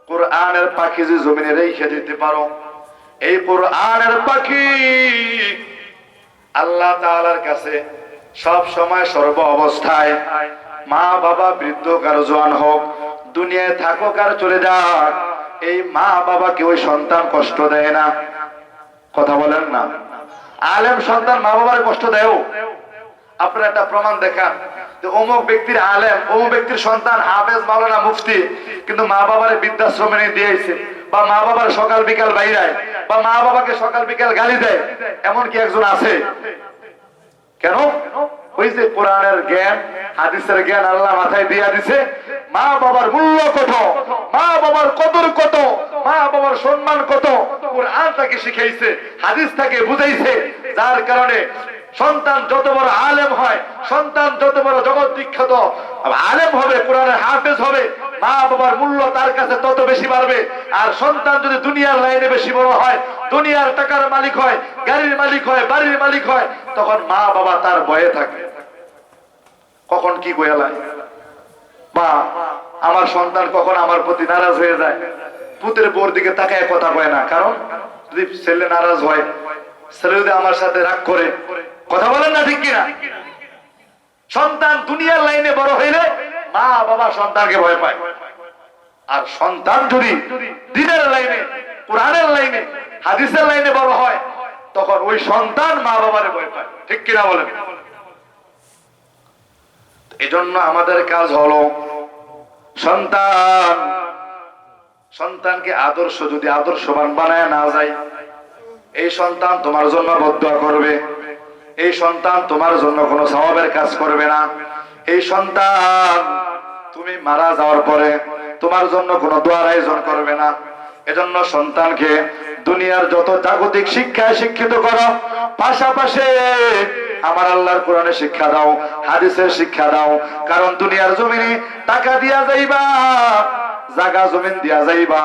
কোরআনের পাখি যে জমিনে রেখে দিতে পারো, এই কোরআনের পাখি আল্লাহ তাআলার কাছে সব সময় সর্ব অবস্থায়, মা বাবা বৃদ্ধ কার জওয়ান হোক, দুনিয়ায় থাকুক আর চলে যাক, এই মা বাবাকে ওই সন্তান কষ্ট দেয় না। কথা বলেন না? আলেম সন্তান মা বাবার কষ্ট দেয়? আপনারা একটা প্রমাণ দেখান যে অমুক ব্যক্তির আলেম, অমুক ব্যক্তির সন্তান হাফেজ, মাওলানা, মুফতি, কিন্তু মা বাবার বৃদ্ধাশ্রমে নিয়ে দিয়েছে, বা মা বাবার সকাল বিকাল বাইরায়, বা মা বাবাকে সকাল বিকাল গালি দেয়, এমন কি একজন আছে? কেন? ওই যে কোরআনের জ্ঞান, হাদিসের জ্ঞান আল্লাহ মাথায় দিয়া দিছে। মা বাবার মূল্য কত, মা বাবার কদর কত, মা বাবার সম্মান কত, কোরআন তাকে শিখাইছে, হাদিস তাকে বুঝাইছে। যার কারণে সন্তান যত বড় আলেম হয়, সন্তান যত বড় জগৎ বিখ্যাত আলেম হবে, কোরআনের হাফেজ হবে, মা বাবার মূল্য তার কাছে তত বেশি বাড়বে। আর সন্তান যদি দুনিয়ার লাইনে বেশি বড় হয়, দুনিয়ার টাকার মালিক হয়, গাড়ির মালিক হয়, বাড়ির মালিক হয়, তখন মা বাবা তার ভয়ে থাকে, কখন কি গোয়ালায়। মা আমার সন্তান কখন আমার প্রতি নারাজ হয়ে যায়, পুতের বোর দিকে তাকায় কথা কয় না। কারণ যদি ছেলে নারাজ হয়, ছেলে যদি আমার সাথে রাগ করে, কথা বলেন না ঠিক কিনা? সন্তান দুনিয়ার লাইনে বড় হইলে মা বাবা সন্তানকে ভয় পায়। আর সন্তান যদি দ্বীনের লাইনে, কোরআনের লাইনে, হাদিসের লাইনে বড় হয়, তখন ওই সন্তান মা বাবারে ভয় পায়। ঠিক কিনা বলেন? এজন্য আমাদের কাজ হলো সন্তানকে আদর্শ যদি আদর্শবান বানায় না যায়, এই সন্তান তোমার জন্য বদদুয়া করবে, এই সন্তান তোমার জন্য কোনো সওয়াবের কাজ করবে না, এই সন্তান তুমি মারা যাওয়ার পরে তোমার জন্য কোনো দোয়ার আয়োজন করবে না। এজন্য সন্তানকে দুনিয়ার যত জাগতিক শিক্ষায় শিক্ষিত করো, পাশাপাশি আমার আল্লাহর কোরআনে শিক্ষা দাও, হাদিসের শিক্ষা দাও। কারণ দুনিয়ার জমিনে টাকা দিয়া যাইবা, জায়গা জমিন দিয়া যাইবা,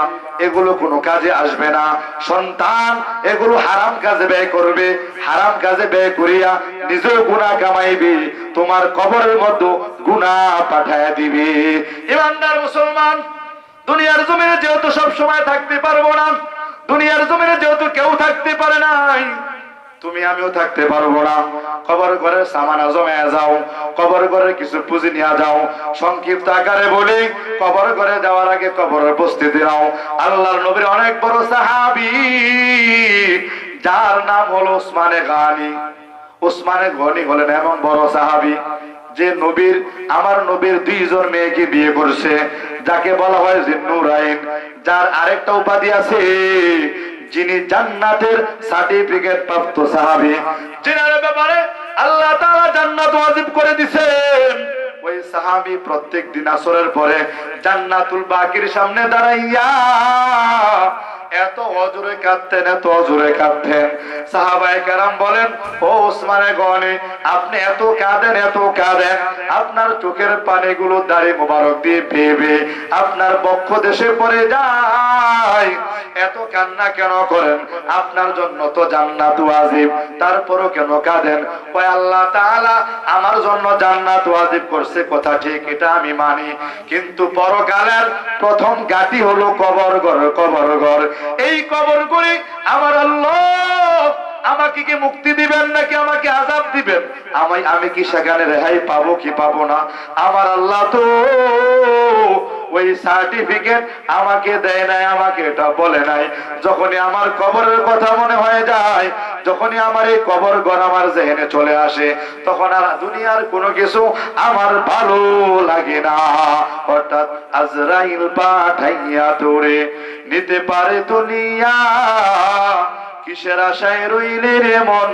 এগুলো কোনো কাজে আসবে না। সন্তান এগুলো হারাম কাজে ব্যয় করবে, হারাম কাজে ব্যয় করিয়া নিজেও গুনাহ কামাইবে, তোমার কবরের মধ্যে গুনাহ পাঠায়া দিবে। ইমানদার মুসলমান, দুনিয়ার জমিনে যেহেতু সব সময় থাকতে পারবো না, দুনিয়ার জমিনে যেহেতু কেউ থাকতে পারে নাই, তুমি আমিও থাকতে পারবো না, কবর ঘরের সামানা জমায়া যাও, কবর ঘরে কিছু পুঁজি নিয়ে যাও। সংক্ষিপ্ত আকারে বলি, কবর ঘরে যাওয়ার আগে কবরের প্রস্তুতি নাও। আল্লাহর নবীর অনেক বড় সাহাবী, যার নাম হলো উসমানে গনি। উসমানে গনি হলেন এমন বড় সাহাবী যে নবীর, আমার নবীর দুইজন মেয়েকে বিয়ে করছে, যাকে বলা হয় জিন্নুরাইন, যার আরেকটা উপাধি আছে, যিনি জান্নাতের সার্টিফিকেট প্রাপ্ত সাহাবী, যিনার ব্যাপারে আল্লাহ তাআলা জান্নাত ওয়াজিব করে দিয়েছেন। ওই সাহাবী প্রত্যেক দিন আসরের পরে জান্নাতুল বাকির সামনে দাঁড়াইয়া এত অজরে কাঁদতেন, এত অজরে কাঁদতেন। সাহাবায়ে কেরাম বলেন, ও উসমানে গনি, আপনি এত কাঁদেন, এত কাঁদেন, আপনার চোখের পানিগুলো দাড়ি মোবারক দিয়ে ভেবে আপনার বক্ষ দেশে পড়ে যায়, এত কান্না কেন করেন? আপনার জন্য তো জান্নাত ওয়াজিব, তারপরও কেন কাঁদেন? ওই আল্লাহ তাআলা আমার জন্য জান্নাত ওয়াজিব করছে, কথা ঠিক, এটা আমি মানি, কিন্তু পরকালের প্রথম ঘাঁটি হলো কবর ঘর। কবর ঘর, এই কবর করে আমার আল্লাহ আমাকে কি মুক্তি দিবেন নাকি আমাকে আযাব দিবেন? আমি কি সেখানে রেহাই পাবো কি পাবো না? আমার আল্লাহ তো ওই সার্টিফিকেট আমাকে দেয় নাই, আমাকে এটা বলে নাই। যখনই আমার কবরের কথা মনে হয়ে যায়, যখনই আমার এই কবর ঘর আমার জেহেনে চলে আসে, তখন আর দুনিয়ার কোনো কিছু আমার ভালো লাগে না। অর্থাৎ আজরাইল পাঠাইয়া তোরে নিতে পারে দুনিয়া, কিসের আশায় রইলে রে মন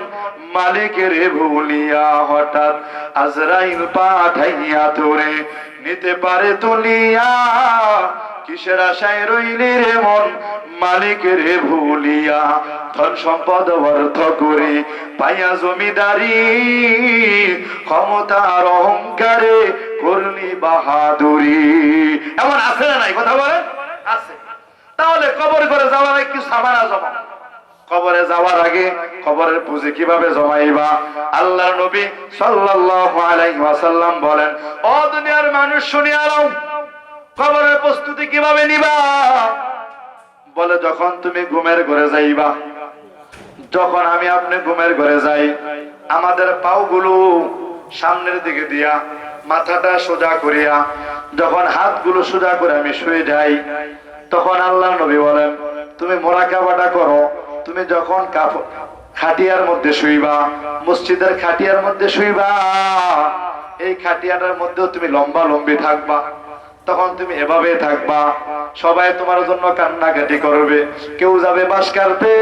মালিকের ভুলিয়া। হঠাৎ আজরাইল পাঠাইয়া তোরে নিতে পারে দুনিয়া, কিসের আশায় রইলে রে মন মালিকের ভুলিয়া। ধন সম্পদ অর্থ করে পাইয়া জমিদারি, ক্ষমতার অহংকারে করলি বাহাদুরি। এমন আছে না নাই? কথা বলেন, আছে। তাহলে কবর করে যাওয়ার আগে কি সামানা জমা, কবরে যাওয়ার আগে কবরের পুঁজি কিভাবে জমাইবা? আল্লাহর নবী সাল্লাল্লাহু আলাইহি ওয়াসাল্লাম বলেন, ও দুনিয়ার মানুষ শুনিয়া নাও, কবরের প্রস্তুতি কিভাবে নিবা। বলে যখন তুমি ঘুমের ঘরে যাইবা, যখন আমি আপনি ঘুমের ঘরে যাই, আমাদের পাগুলো সামনের দিকে দিয়া মাথাটা সোজা করিয়া যখন হাতগুলো সোজা করে আমি শুয়ে যাই, তখন আল্লাহ নবী বলেন তুমি মুরাকাবাটা করো। তুমি যখন খাটিয়ার মধ্যে শুইবা, মসজিদের খাটিয়ার মধ্যে শুইবা, এই খাটিয়াটার মধ্যেও তুমি লম্বা লম্বি থাকবা, তখন তুমি এভাবে থাকবা, সবাই তোমার জন্য কান্নাকাটি করবে। কেউ যাবে বাঁশ কাটতে,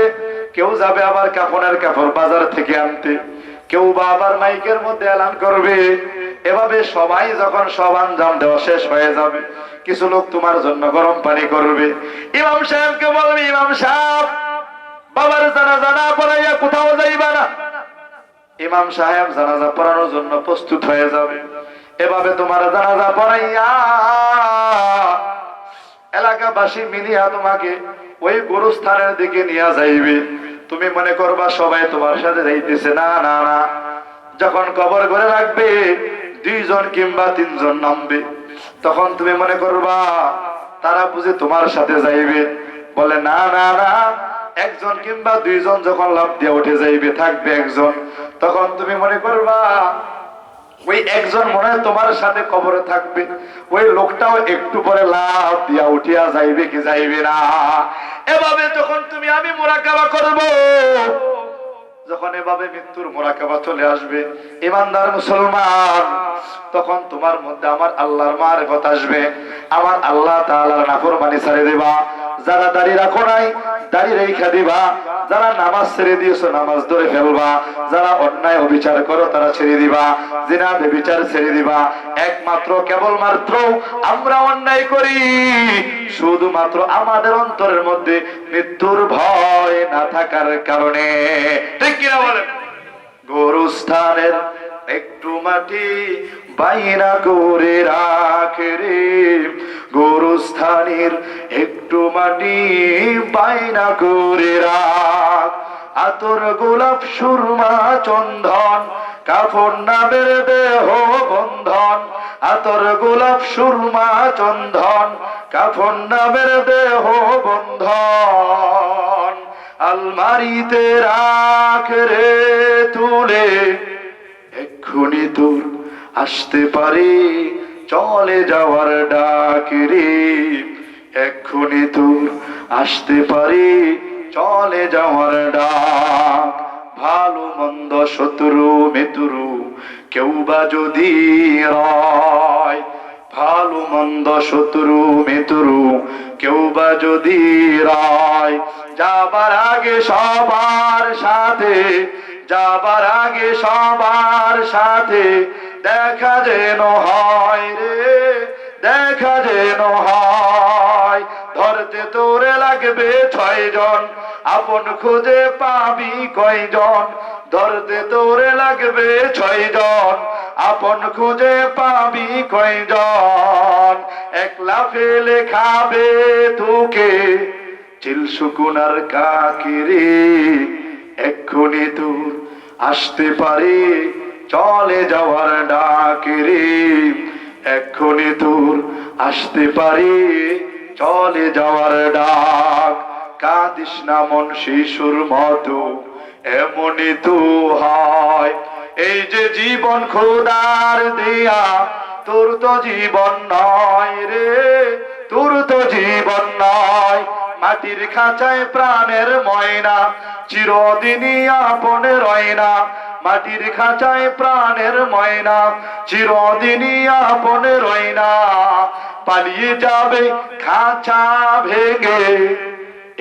কেউ যাবে আবার কাফনের কাপড় বাজার থেকে আনতে, কেউ বা আবার মাইকের মধ্যে এলান করবে। এভাবে সবাই যখন সব আঞ্জাম দেওয়া শেষ হয়ে যাবে, কিছু লোক তোমার জন্য গরম পানি করবে। ইমাম সাহেবকে বলবে ইমাম সাহেব বাবার জানাজা না পড়াইয়া কোথাও যাইবা না। ইমাম সাহেব জানাজা পড়ানোর জন্য প্রস্তুত হয়ে যাবে। এভাবে তোমার জানাজা পড়াইয়া এলাকাবাসী মিলিয়া তোমাকে ওই গুরুস্থানের দিকে নিয়ে যাইবে। তুমি মনে করবা সবাই তোমার সাথে যাইতেছে, না না না। যখন কবর করে রাখবে, 2 জন কিংবা 3 জন নামবে, তখন তুমি মনে করবা তারা বুঝে তোমার সাথে যাইবে। বলে না না না, 1 জন কিংবা 2 জন যখন লাফ দিয়ে উঠে যাইবে, থাকবে 1 জন, তখন তুমি মনে করবা ওই 1 জন মনে হয় তোমার সাথে কবরে থাকবে। ওই লোকটাও একটু পরে লাফ দিয়া উঠিয়া যাইবে কি যাইবে না। এভাবে যখন তুমি আমি মুরাকাবা করব, যখন এভাবে মৃত্যুর মুরাকাবা চলে আসবে ইমানদার মুসলমান, তখন তোমার মধ্যে আমার আল্লাহর মারিফত আসবে। আমার আল্লাহ তাআলার নাফরমানি ছেড়ে দিবা। যারা দাড়ি রাখো নাই দাড়ি রেখা দিবা, যারা নামাজ ছেড়ে দিয়েছো নামাজ ধরে ফেলবা, যারা অন্যায় অবিচার করো তারা ছেড়ে দিবা, জিনা ব্যভিচার ছেড়ে দিবা। একমাত্র কেবলমাত্র আমরা অন্যায় করি শুধুমাত্র আমাদের অন্তরের মধ্যে মৃত্যুর ভয় না থাকার কারণে। ঠিক কিনা বলেন? গোরস্থানের একটু মাটি বাইনা করে রাখে রে, গোরস্থানের একটু মাটি বাইনা করে রাখ। আতর গোলাপ সুরমা চন্দন কাফন নামের দেহ বন্ধন, আতর গোলাপ সুরমা চন্দন কাফন নামের দেহ বন্ধন। আলমারিতে রাখ রে তুলে, এক্ষুনি তোর আসতে পারে চলে যাওয়ার ডাক রে, এক্ষুনি তোর আসতে পারে চলে যাওয়ার ডাক। ভালো মন্দ শত্রু মিত্রু কেউ বা যদি রয়, ভালো মন্দ শত্রু মিত্রু কেউ বা যদি রয়, যাবার আগে সবার সাথে, যাবার আগে সবার সাথে দেখা যেন হয় রে, দেখা যেন হয়। ধরতে তোরে লাগবে 6 জন, আপন খুঁজে পাবি কয়জন। ধরতে তোরে লাগবে 6 জন, আপন খুঁজে পাবি কয়জন। একলা ফেলে খাবে তোকে চিল শুকুনার কাকিরে, এক্ষুনি তোর আসতে পারে চলে যাওয়ার ডাক রে, এক্ষুনি তোর আসতে পারে চলে যাওয়ার ডাক। কাঁদিস না মন শিশুর মতো এমনই তো হয়, এই যে জীবন খোদার দিয়া তোর তো জীবন নয় রে, তোর তো জীবন নয়। মাটির খাঁচায় প্রাণের ময়না চিরদিনই আপনে রয় না, মাটির খাঁচায় প্রাণের ময়না চিরদিনই আপনে রয় না। পালিয়ে যাবে খাঁচা ভেঙে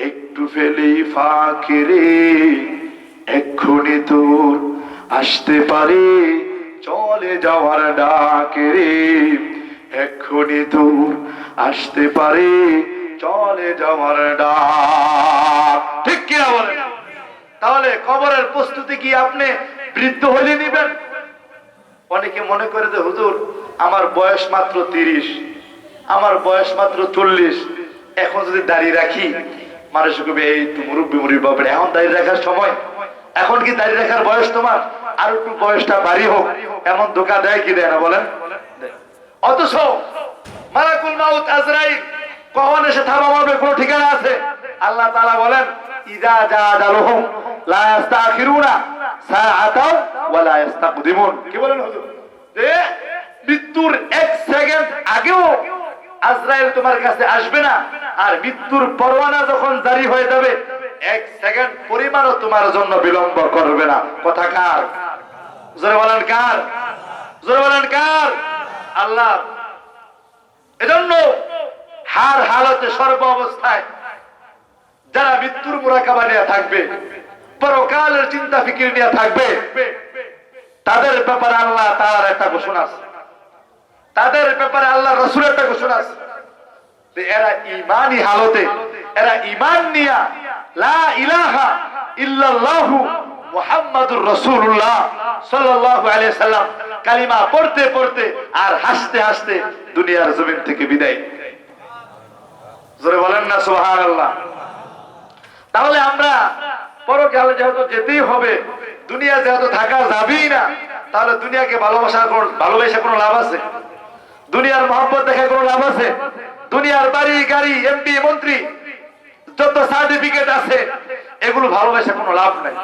একটু ফেলি ফাঁকে রে, এক্ষুনি তোর আসতে পারে চলে যাওয়ার ডাক রে, এক্ষুনি তোর আসতে পারে চলে যাওয়ার ডাক। ঠিক কিনা বলেন? তাহলে কবরের প্রস্তুতি কি আপনি বৃদ্ধ হলে নিবেন? অনেকে মনে করে যে হুজুর আমার বয়স মাত্র 30, আমার বয়স মাত্র 40, এখন যদি দাড়ি রাখি মানুষ কবে এই তো মুরব্বী মুরব্বী বাপরে, এখন দাড়ি রাখার সময়? এখন কি দাড়ি রাখার বয়স তোমার? আর একটু বয়সটা বাড়ি হোক, এমন ধোকা দেয় কি দেয় না বলেন? অথচ মালাকুল মাউত আজরাইল কখন এসে থাবা মারবে কোনো ঠিকানা আছে? আল্লাহ তাআলা বলেন ইযা জাআলাহুম লা ইস্তাখিরুনা সাআতাও ওয়া লা ইস্তাকদিমুন। কি বলেন হুজুর? যে মৃত্যুর 1 সেকেন্ড আগেও আজরাইল তোমার কাছে আসবে না, আর মৃত্যুর পরোয়ানা যখন জারি হয়ে যাবে 1 সেকেন্ড পরিমাণও তোমার জন্য বিলম্ব করবে না। কথা কার? জোরে বলেন কার? জোরে বলেন কার? আল্লাহ। এজন্য হার হালতে সর্ব অবস্থায় যারা মৃত্যুর মুরাকাবা নিয়ে থাকবে, পরকালের চিন্তা ফিকির নিয়ে থাকবে, তাদের ব্যাপারে আল্লাহ তাআলার একটা ঘোষণা আছে, তাদের ব্যাপারে আল্লাহ রাসূলের একটা ঘোষণা আছে। এরা ঈমানি হালতে, এরা ঈমান নিয়া লা ইলাহা ইল্লাল্লাহু মুহাম্মাদুর রাসূলুল্লাহ সাল্লাল্লাহু আলাইহি সাল্লাম কালিমা পড়তে পড়তে আর হাসতে হাসতে দুনিয়ার জমিন থেকে বিদায়। জোরে বলেন না সুবহানাল্লাহ। তাহলে আমরা পরকালে যেহেতু যেতেই হবে, দুনিয়া যেহেতু থাকা যাবেই না, তাহলে দুনিয়াকে ভালোবাসা কোনো লাভ আছে? দুনিয়ার মহব্বত দেখে কোনো লাভ আছে? দুনিয়ার বাড়ি গাড়ি এমপি মন্ত্রী যত সার্টিফিকেট আছে এগুলো ভালোবাসা কোনো লাভ নাই।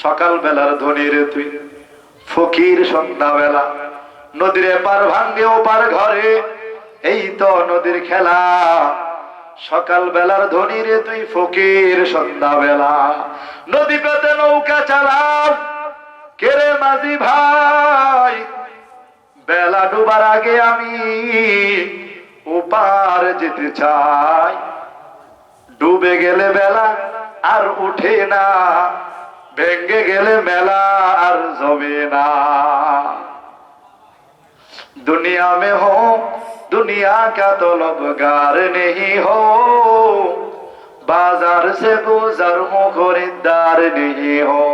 সকাল বেলার ধনী রে তুই ফকির, সন্ধ্যা বেলা নদীর পার ভাঙ্গে ওপার ঘরে, এই তো নদীর খেলা। সকাল বেলার ধনী রে তুই ফকির, সন্ধ্যা বেলা নদী পেতে নৌকা চালাও কেরে মাঝি ভাই, বেলা ডুবার আগে আমি ওপার যেতে চাই। ডুবে গেলে বেলা আর উঠে না, ভেঙ্গে গেলে মেলা আর জমে না। दुनिया में हो दुनिया का तलबगार नहीं हो, बाजार से गुजर खरीदार नहीं हो।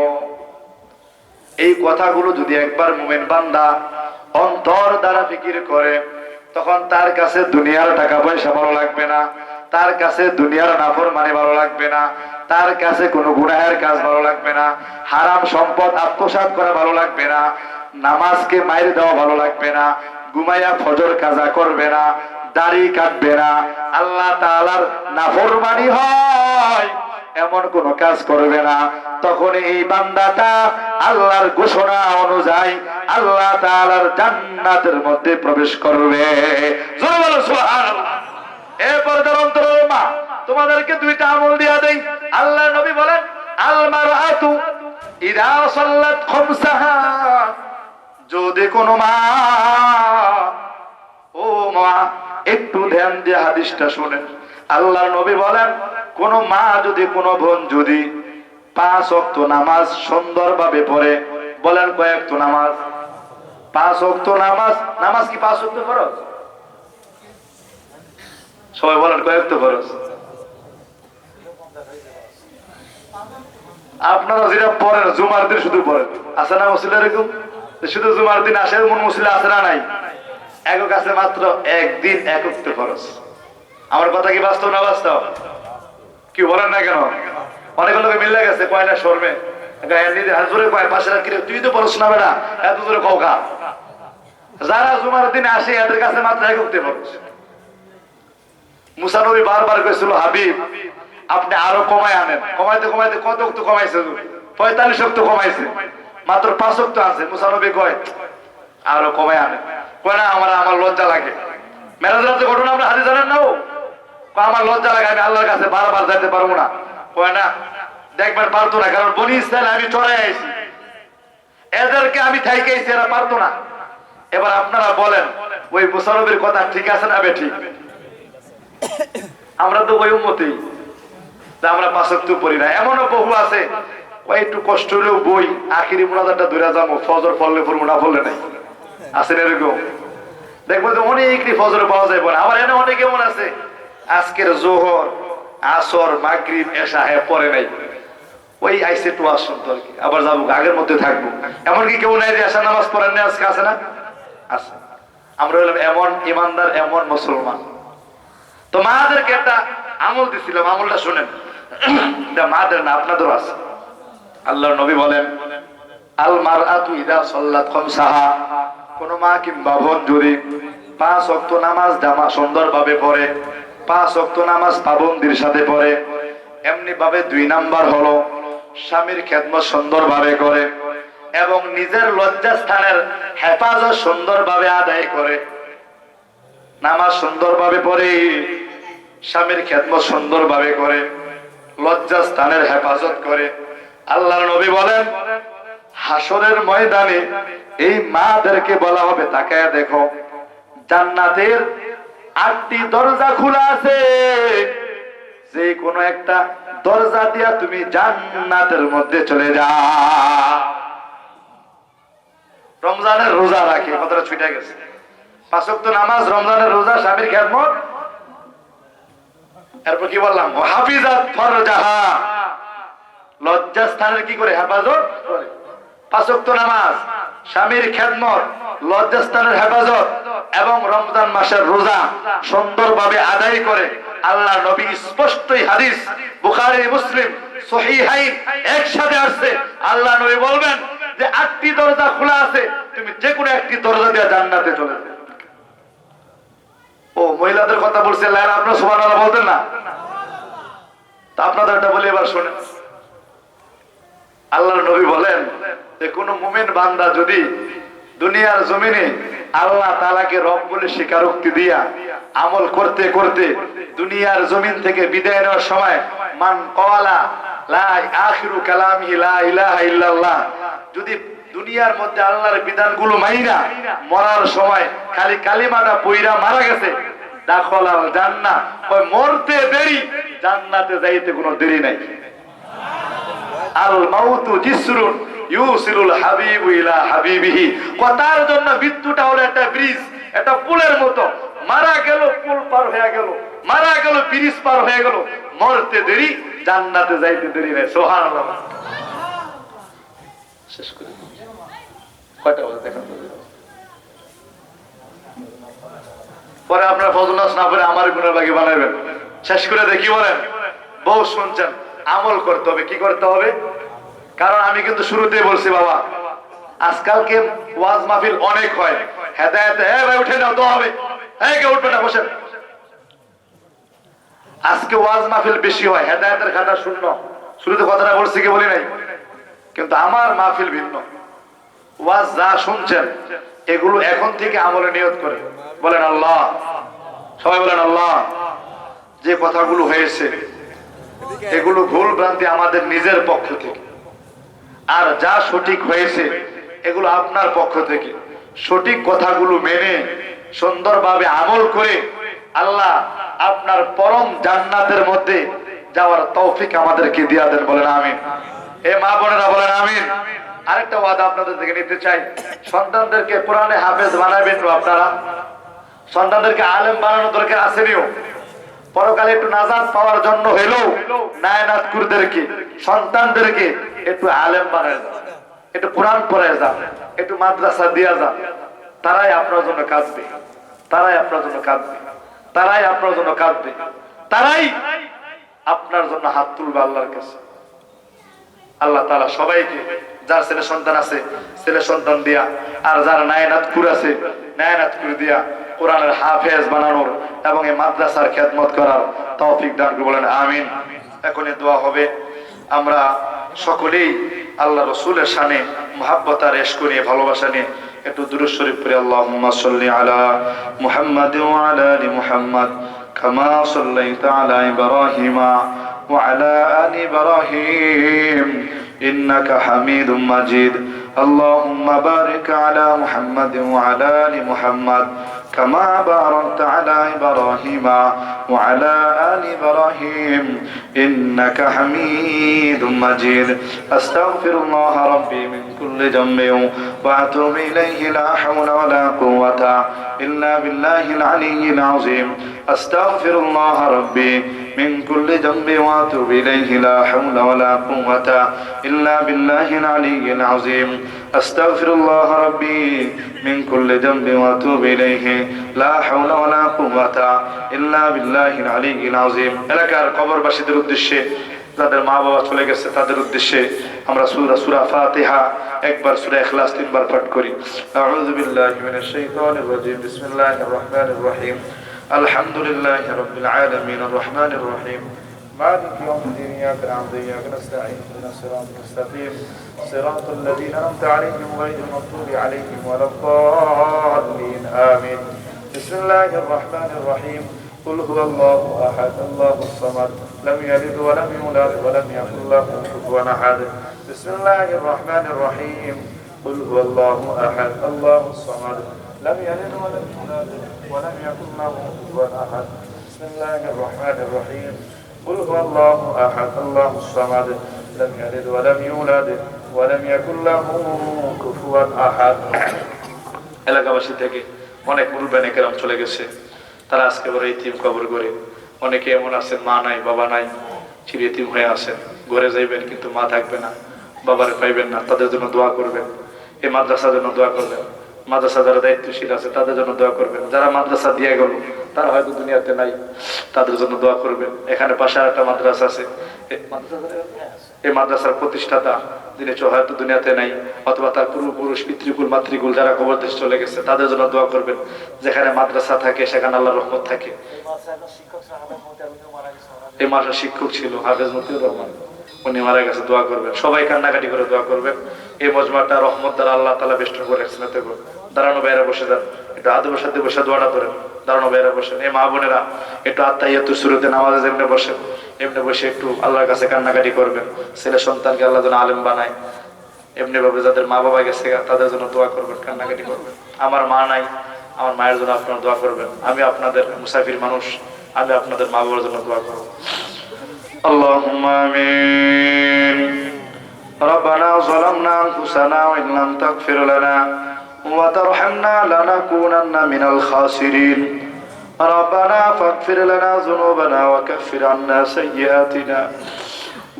এই কথাগুলো যদি একবার মুমিন বান্দা অন্তর দ্বারা ফিকির করে, তখন তার কাছে দুনিয়ার টাকা পয়সা ভালো লাগবে না, তার কাছে দুনিয়ার নাফরমানি ভালো লাগবে না, তার কাছে কোনো গুনাহের কাজ ভালো লাগবে না, হারাম সম্পদ আত্মসাৎ করা ভালো লাগবে না, নামাজকে মাইর দেওয়া ভালো লাগবে না, ঘুমাইয়া ফজর কাজা করবে না, দাড়ি কাটবে না, আল্লাহ তাআলার নাফরমানি হয় এমন কোন কাজ করবে না। তখন এই বান্দাটা আল্লাহর ঘোষণা অনুযায়ী আল্লাহ তাআলার জান্নাতের মধ্যে প্রবেশ করবে। জোরে বলো সুবহানাল্লাহ। এরপর দরন্তরের মা তোমাদেরকে দুইটা আমল দিয়া দেই। আল্লাহর নবী বলেন আল মারআতু ইযা সাল্লাত খামসাহা, যদি কোন মা, ও মা একটু ধ্যান দিয়ে হাদিসটা শুনেন। আল্লাহর নবী বলেন কোন মা যদি, কোন বোন যদি 5 ওয়াক্ত নামাজ সুন্দরভাবে পড়ে, বলেন কয় ওয়াক্ত নামাজ? 5 ওয়াক্ত নামাজ। নামাজ কি 5 ওয়াক্ত ফরজ? সবাই বলেন কয় ওয়াক্ত ফরজ? আপনারা যেটা পড়েন জুমার দিন শুধু পড়েন, আছে না মুসলিম এরকম? শুধু জুমার দিন আসে এমন মুসলিম আছে না নাই? একক আছে মাত্র একদিন এক ওয়াক্ত ফরজ। আমার কথা কি বাস্তব না বাস্তব? কি বলেন না কেন? অনেক লোকে মিলে গেছে কয় না শর্মে নিজের হাত ধরে কয় পাশে রাখি, তুই তো পড়ছ না বেটা, এত জোরে কৌকা। যারা জুমার দিনে আসে এদের কাছে মাত্র এক ওয়াক্ত ফরজ। মুসা নবী বারবার কইছিল হাবিব আপনি আরো কমায় আনেন। কমাইতে কমাইতে কত ওয়াক্ত কমাইছে? 45 ওয়াক্ত কমাইছে, মাত্র 5 ওয়াক্ত আছে। মুসা নবী কয় আরো কমায় আনেন। কয় না আমার লজ্জা লাগে। মেরাজ রাতে ঘটনা আপনি হাদিস জানেন না? আমার লজ্জা লাগে, আমি আল্লাহর কাছে বারবার যাইতে পারবো না। কয় না দেখবেন পারতো না, কারণ বনি ইসরাইল আমি চড়াই আইছি, এদেরকে আমি থাইকাইছি, এরা পারতো না। এবার আপনারা বলেন ওই মুসা নবীর কথা ঠিক আছে না বেঠিক? আমরা তো ওই উম্মতেই, আমরা 5 ওয়াক্ত পড়ি না। এমনও বহু আছে একটু কষ্ট হলেও বই আখিরি মুনাজাতটা ধরে যাবো, ফজর পড়লে পড়বো না পড়লে নাই, আছেন এরকম? দেখবো যে অনেকই ফজর পাওয়া যাবে না। আবার এনে অনেক এমন আছে আজকের জোহর আসর মাগরিব এশা পরে নাই, ওই আইসে টু আসুন তো আর কি, আবার যাবো আগের মধ্যে থাকবো। এমনকি কেউ নাই যে এশা নামাজ পড়েন না আজকে, আছে না? আছে। আমরা হলাম এমন ইমানদার, এমন মুসলমান। তো মাদেরকে একটা আমল দিছিলাম, আমলটা শুনেন। মাদের না আপনাদের আছে। আল্লাহর নবী বলেন আল মারআতু ইযা সাল্লাত খামসাহা, কোন মা কিংবা বোন যদি 5 ওয়াক্ত নামাজ জামা সুন্দরভাবে পড়ে, 5 ওয়াক্ত নামাজ পাবন্দির সাথে পড়ে, এমনি ভাবে 2 নাম্বার হলো স্বামীর খেদমত সুন্দরভাবে করে এবং নিজের লজ্জাস্থানের হেফাজত সুন্দরভাবে আদায় করে। নামাজ সুন্দরভাবে পড়ে, স্বামীর খেদমত সুন্দরভাবে করে, লজ্জাস্থানের হেফাজত করে। আল্লাহর নবী বলেন, হাসরের ময়দানে এই মাদেরকে বলা হবে, তাকায়া দেখো, জান্নাতের 8টি দরজা খোলা আছে, যে কোনো একটা দরজা দিয়া তুমি জান্নাতের মধ্যে চলে যাও। রমজানের রোজা রাখে, কথাটা ছুটে গেছে। 5 ওয়াক্ত নামাজ, রমজানের রোজা, স্বামীর খেদমত, এরপর কি বললাম, হাফিজাত ফরজাহা, লজ্জাস্থানের কি করে হেফাজত করে। 5 ওয়াক্ত নামাজ, স্বামীর খেদমত, লজ্জাস্থানের হেফাজত এবং রমজান মাসের রোজা সুন্দরভাবে আদায় করে। আল্লাহ নবী স্পষ্টই হাদিস বুখারী মুসলিম সহিহাইন একসাথে আসছে, আল্লাহ নবী বলবেন যে 8টি দরজা খোলা আছে, তুমি যে কোনো একটি দরজা দিয়ে জান্নাতে চলে যাবে। ও মহিলাদের কথা বলছে, আপনারা সুবহানাল্লাহ বলতেন না? তা আপনাদের এটা বলি এবার শুনেন। আল্লাহর নবী বলেন যে কোন মুমিন বান্দা যদি দুনিয়ার জমিনে আল্লাহ তাআলাকে রব বলে স্বীকারোক্তি দিয়া আমল করতে করতে দুনিয়ার জমিন থেকে বিদায় নেওয়ার সময় মান ক্বালা লা আখিরু কালামিহি লা ইলাহা ইল্লাল্লাহ, যদি দুনিয়ার মধ্যে আল্লাহর বিধানগুলো মাইনা মরার সময় খালি কালিমাটা পয়রা মারা গেছে, দাখলাল জান্নাহ, ওই মরতে দেরি, জান্নাতে যাইতে কোনো দেরি নাই। আল মাউতু জিসরুন ইউসিলুল হাবিবু ইলা হাবিবিহি, কথার জন্য মৃত্যুটা হলো একটা ব্রিজ, একটা পুলের মতো, মারা গেল পুল পার হয়ে গেল, মারা গেল ব্রিজ পার হয়ে গেল, মরতে দেরি, জান্নাতে যাইতে দেরি নাই। সুবহানাল্লাহ। শেষ করে কয়টা বাজে দেখেন তো, পরে আপনারা ফজল নামাজ না পড়ে আমার গুনাহ লাগি বানাবেন। শেষ করে দেখি বলেন, বহু শুনছেন, আমল করতে হবে। কি করতে হবে? কারণ আমি কিন্তু শুরুতেই বলছি বাবা, আজকালকে ওয়াজ মাহফিল অনেক হয়, হেদায়েতে ভাই উঠে নাও তো হবে, কে উঠবে না, বসেন। আজকে ওয়াজ মাহফিল বেশি হয়, হেদায়েতের খাতা শূন্য। শুরুতে কথাটা বলছি কি বলি নাই? কিন্তু আমার মাহফিল ভিন্ন। ওয়াজ যা শুনছেন এগুলো এখন থেকে আমলে নিয়ত করে বলেন আল্লাহ, সবাই বলেন আল্লাহ। যে কথাগুলো হয়েছে এগুলো ভুল ভ্রান্তি আমাদের নিজের পক্ষ থেকে, আর যা সঠিক হয়েছে এগুলো আপনার পক্ষ থেকে। সঠিক কথাগুলো মেনে সুন্দরভাবে আমল করে আল্লাহ আপনার পরম জান্নাতের মধ্যে যাওয়ার তৌফিক আমাদেরকে দিয়া দেন, বলেন আমিন। এ মা বোনেরা বলেন আমিন। আরেকটা ওয়াদা আপনাদের থেকে নিতে চাই, সন্তানদেরকে কোরআনে হাফেজ বানাবেন। আপনারা সন্তানদেরকে আলেম বানানো দরকার আসেনিও, পরকালে একটু নাজাত পাওয়ার জন্য হইলেও নায়নাতকুরদেরকে, সন্তানদেরকে একটু আলেম বানায় যান, একটু কোরআন পড়ায় যান, একটু মাদ্রাসা দিয়া যান। তারাই আপনার জন্য কাঁদবে, তারাই আপনার জন্য কাঁদবে, তারাই আপনার জন্য কাঁদবে, তারাই আপনার জন্য হাত তুলবে আল্লাহর কাছে। আল্লাহ তাআলা সবাইকে, যার ছেলে সন্তান আছে ছেলে সন্তান দিয়া, আর যার নায়নাতকুর আছে নায়নাতকুর দিয়া কোরআনের হাফেজ বানানোর এবং এই মাদ্রাসার খেদমত করার তৌফিক দান করুন, বলেন আমিন। এখনই দোয়া হবে। আমরা সকলেই আল্লাহ রাসূলের শানে মুহাব্বত আর ইশক নিয়ে, ভালোবাসা নিয়ে একটু দুরূদ শরীফ পড়ি। আল্লাহুম্মা সাল্লি আলা মুহাম্মাদ ওয়া আলা আলি মুহাম্মাদ কামা সাল্লাইতা আলা ইব্রাহিম ওয়া আলা আলি ইব্রাহিম ইন্নাকা হামিদুম মাজিদ। আল্লাহুম্মা বারিক আলা মুহাম্মাদ ওয়া আলা আলি মুহাম্মাদ كما باركت على إبراهيم وعلى آل إبراهيم إنك حميد مجيد. أستغفر الله ربي من كل ذنب وأتوب إليه لا حول ولا قوة إلا بالله العلي العظيم. أستغفر الله ربي من كل ذنب وأتوب إليه لا حول ولا قوة إلا بالله العلي العظيم. أستغفر الله ربي من كل ذنب وأتوب إليه لا حول ولا قوة إلا بالله العلي العظيم. এলাকার কবরবাসীদের উদ্দেশ্যে, যাদের মা বাবা চলে গেছে তাদের উদ্দেশ্যে আমরা সূরা ফাতিহা একবার, সূরা ইখলাস 3 বার পাঠ করি। আউযু বিল্লাহি মিনাশ শাইতানির রাজীম। বিসমিল্লাহির রহমানির রহিম। আলহামদুলিল্লাহি রাব্বিল আলামিন আর রহমানির রহিম مالك يوم الدين إياك نعبد وإياك نستعين اهدنا الصراط المستقيم صراط الذين أنعمت عليهم غير المغضوب عليهم ولا الضالين آمين بسم الله الرحمن الرحيم قل هو الله أحد الله الصمد لم يلد ولم يولد ولم يكن له كفوا أحد بسم الله الرحمن الرحيم قل هو الله أحد الله الصمد لم يلد ولم يولد ولم يكن له كفوا أحد بسم الله الرحمن الرحيم قل هو الله أحد الله الصمد لم يلد ولم يولد ولم يكن له كفوا أحد এলাকাবাসী থেকে অনেক মুরব্বানে কেরাম চলে গেছে, তারা আজকে বড় ইতিম কবর করে। অনেকে এমন আছেন মা নাই বাবা নাই, চির ইতিম হয়ে আছেন, ঘরে যাইবেন কিন্তু মা থাকবে না, বাবারে পাইবেন না, তাদের জন্য দোয়া করবেন। এই মাদ্রাসার জন্য দোয়া করবেন, মাদ্রাসা যারা দায়িত্বশীল আছে তাদের জন্য দোয়া করবেন। যারা মাদ্রাসা দিয়ে গেল তারা হয়তো দুনিয়াতে নাই, তাদের জন্য দোয়া করবেন। এখানে পাশে একটা মাদ্রাসা আছে, এই মাদ্রাসার প্রতিষ্ঠাতা যিনি হয়তো দুনিয়াতে নাই, অথবা তার পূর্বপুরুষ পিতৃকুল মাতৃকুল যারা কবর দেশে চলে গেছে তাদের জন্য দোয়া করবেন। যেখানে মাদ্রাসা থাকে সেখানে আল্লাহর রহমত থাকে। এই মাসের শিক্ষক ছিল হাফেজ মতিউর রহমান, উনি মারা গেছে, দোয়া করবেন। সবাই কান্নাকাটি করে দোয়া করবেন। এই মজমাটা রহমত দ্বারা আল্লাহ তাআলা বেষ্টন করে রাখছেন। দাঁড়ানো বাইরে বসে যান, একটু আদবের সাথে বসে দোয়াটা করেন। দাঁড়ানো বাইরে বসেন। এই মা বোনেরা একটু আত্মাহিয়াতুস শুরুতে নামাজে যেমনি বসেন এমনি বসে একটু আল্লাহর কাছে কান্নাকাটি করবেন। ছেলে সন্তানকে আল্লাহ যেন আলেম বানায়, এমনি ভাবে যাদের মা বাবা গেছে তাদের জন্য দোয়া করবেন, কান্নাকাটি করবেন। আমার মা নাই, আমার মায়ের জন্য আপনারা দোয়া করবেন। আমি আপনাদের মুসাফির মানুষ, আমি আপনাদের মা বাবার জন্য দোয়া করব। আল্লাহুম্মা আমিন। ربنا ظلمنا أنفسنا وإن لم تغفر لنا وترحمنا لنكونن من الخاسرين ربنا فاغفر لنا ذنوبنا وكفر عنا سيئاتنا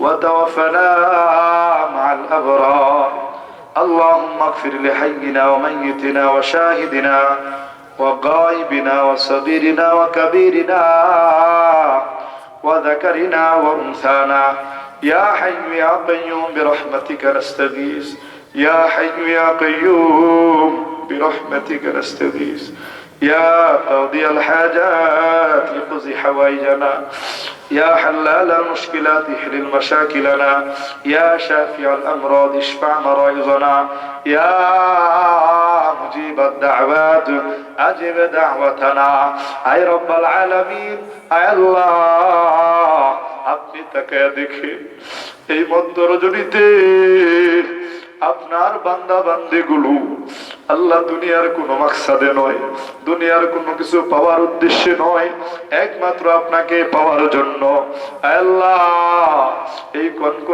وتوفنا مع الأبرار اللهم اغفر لحينا وميتنا وشاهدنا وغائبنا وصغيرنا وكبيرنا وذكرنا وأنثانا يا حي يا قيوم برحمتك نستغيث يا حي يا قيوم برحمتك نستغيث يا قاضي الحاجات اقضي حوائجنا يا حلال المشكلات احلل مشاكلنا يا شافع الأمراض اشفع مرائضنا يا مجيب الدعوات أجب دعوتنا أي رب العالمين أي الله আপনি তাকে দেখে এই মধ্য রজনীতে আপনার বান্দা বান্দিগুলো আল্লাহ দুনিয়ার কোনো মাকসাদে নয়, দুনিয়ার কোনো কিছু পাওয়ার উদ্দেশ্যে নয়, একমাত্র আপনাকে পাওয়ার জন্য আল্লাহ এই